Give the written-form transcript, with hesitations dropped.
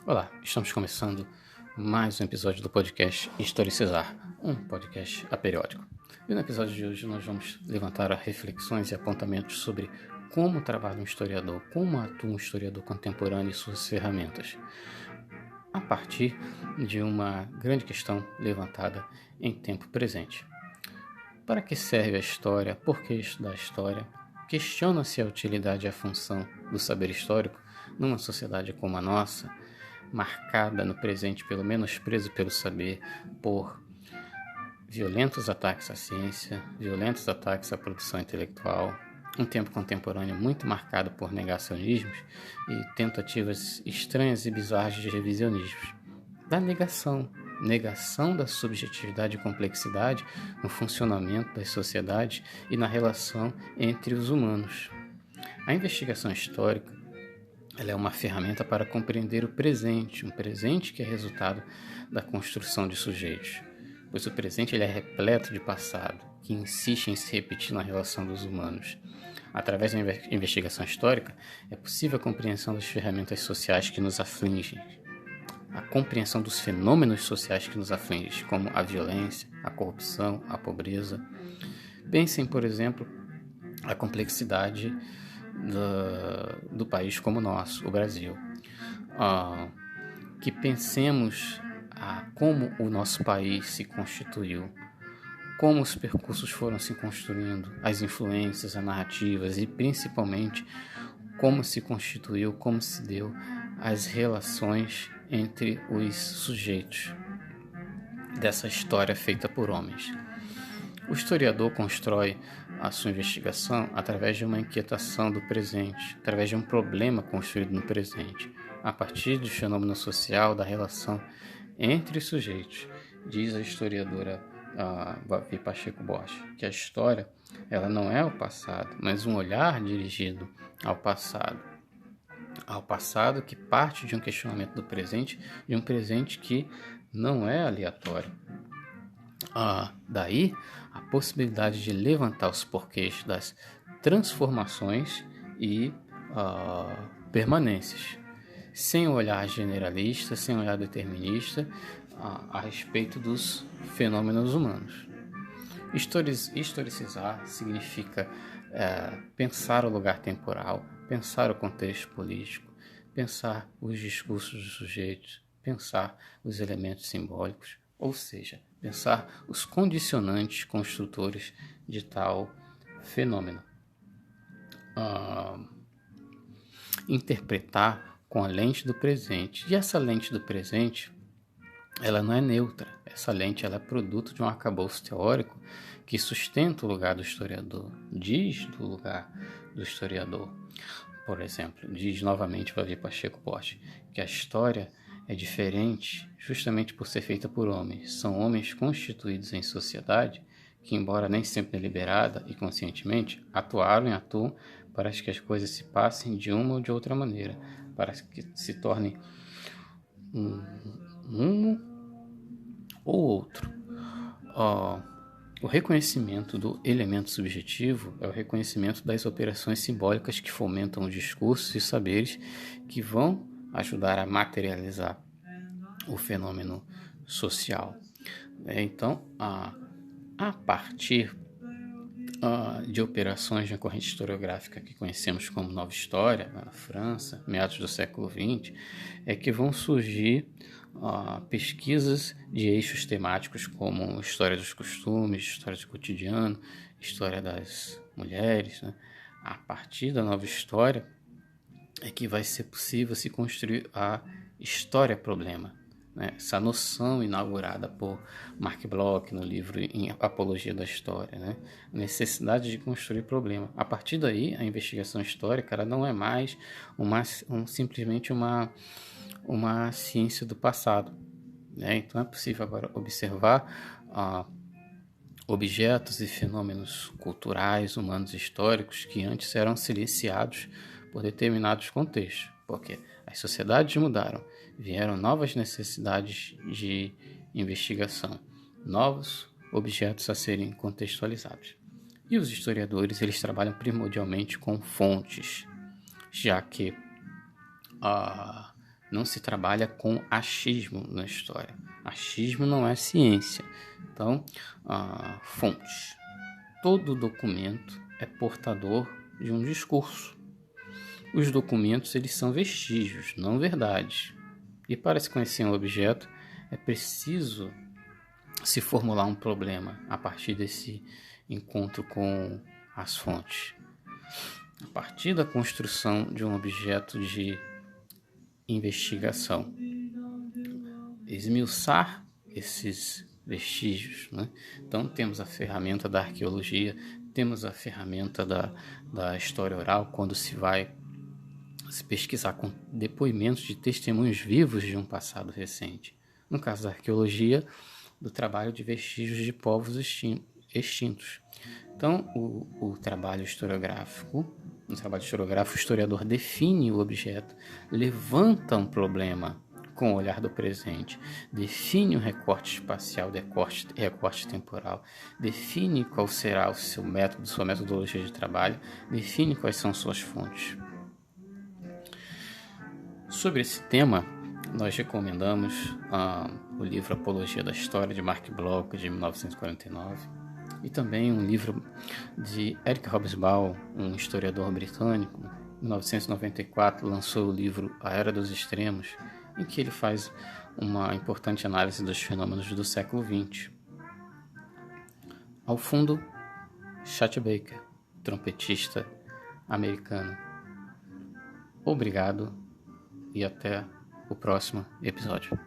Olá, estamos começando mais um episódio do podcast Historicizar, um podcast aperiódico. E no episódio de hoje nós vamos levantar reflexões e apontamentos sobre como trabalha um historiador, como atua um historiador contemporâneo e suas ferramentas, a partir de uma grande questão levantada em tempo presente. Para que serve a história? Por que estudar a história? Questiona-se a utilidade e a função do saber histórico numa sociedade como a nossa, marcada no presente pelo menosprezo pelo saber, por violentos ataques à ciência, violentos ataques à produção intelectual, um tempo contemporâneo muito marcado por negacionismos e tentativas estranhas e bizarras de revisionismos, da negação da subjetividade e complexidade no funcionamento das sociedades e na relação entre os humanos. A investigação histórica ela é uma ferramenta para compreender o presente, um presente que é resultado da construção de sujeitos, pois o presente ele é repleto de passado, que insiste em se repetir na relação dos humanos. Através da investigação histórica, é possível a compreensão das ferramentas sociais que nos afligem, a compreensão dos fenômenos sociais que nos afligem, como a violência, a corrupção, a pobreza. Pensem, por exemplo, a complexidade do país como o nosso, o Brasil. Que pensemos como o nosso país se constituiu, como os percursos foram se construindo, as influências, as narrativas e principalmente como se constituiu, como se deu as relações entre os sujeitos dessa história feita por homens. O historiador constrói a sua investigação através de uma inquietação do presente, através de um problema construído no presente, a partir do fenômeno social da relação entre os sujeitos. Diz a historiadora Bavi Pacheco Bosch que a história ela não é o passado, mas um olhar dirigido ao passado que parte de um questionamento do presente, de um presente que não é aleatório. Daí a possibilidade de levantar os porquês das transformações e permanências, sem olhar generalista, sem olhar determinista a respeito dos fenômenos humanos. Historicizar significa pensar o lugar temporal, pensar o contexto político, pensar os discursos dos sujeitos, pensar os elementos simbólicos, ou seja, pensar os condicionantes construtores de tal fenômeno. Interpretar com a lente do presente. E essa lente do presente, ela não é neutra. Essa lente ela é produto de um arcabouço teórico que sustenta o lugar do historiador, diz do lugar do historiador. Por exemplo, diz novamente Bavi Pacheco Bosch que a história é diferente justamente por ser feita por homens. São homens constituídos em sociedade que, embora nem sempre deliberada e conscientemente, atuaram e atuam para que as coisas se passem de uma ou de outra maneira, para que se tornem um ou outro. O reconhecimento do elemento subjetivo é o reconhecimento das operações simbólicas que fomentam os discursos e saberes que vão ajudar a materializar o fenômeno social. Então, a partir de operações na corrente historiográfica que conhecemos como Nova História, na França, meados do século XX, é que vão surgir pesquisas de eixos temáticos como história dos costumes, história do cotidiano, história das mulheres. Né? A partir da Nova História é que vai ser possível se construir a história-problema. Né? Essa noção inaugurada por Mark Bloch no livro Em Apologia da História, né? A necessidade de construir problema. A partir daí, a investigação histórica ela não é mais simplesmente uma ciência do passado. Né? Então é possível agora observar objetos e fenômenos culturais, humanos, históricos que antes eram silenciados por determinados contextos, porque as sociedades mudaram, vieram novas necessidades de investigação, novos objetos a serem contextualizados. E os historiadores eles trabalham primordialmente com fontes, já que Não se trabalha com achismo na história. Achismo não é ciência. Então, fontes. Todo documento é portador de um discurso. Os documentos, eles são vestígios, não verdades. E para se conhecer um objeto, é preciso se formular um problema a partir desse encontro com as fontes. A partir da construção de um objeto de investigação, esmiuçar esses vestígios, né? Então temos a ferramenta da arqueologia, temos a ferramenta da história oral, quando se vai se pesquisar com depoimentos de testemunhos vivos de um passado recente. No caso da arqueologia, do trabalho de vestígios de povos extintos. Então, o trabalho historiográfico, o historiador define o objeto, levanta um problema com o olhar do presente, define o recorte espacial, recorte temporal, define qual será o seu método, sua metodologia de trabalho, define quais são suas fontes. Sobre esse tema, nós recomendamos o livro Apologia da História, de Mark Bloch, de 1949, e também um livro de Eric Hobsbawm, um historiador britânico. Em 1994 lançou o livro A Era dos Extremos, em que ele faz uma importante análise dos fenômenos do século XX. Ao fundo, Chet Baker, trompetista americano. Obrigado e até o próximo episódio.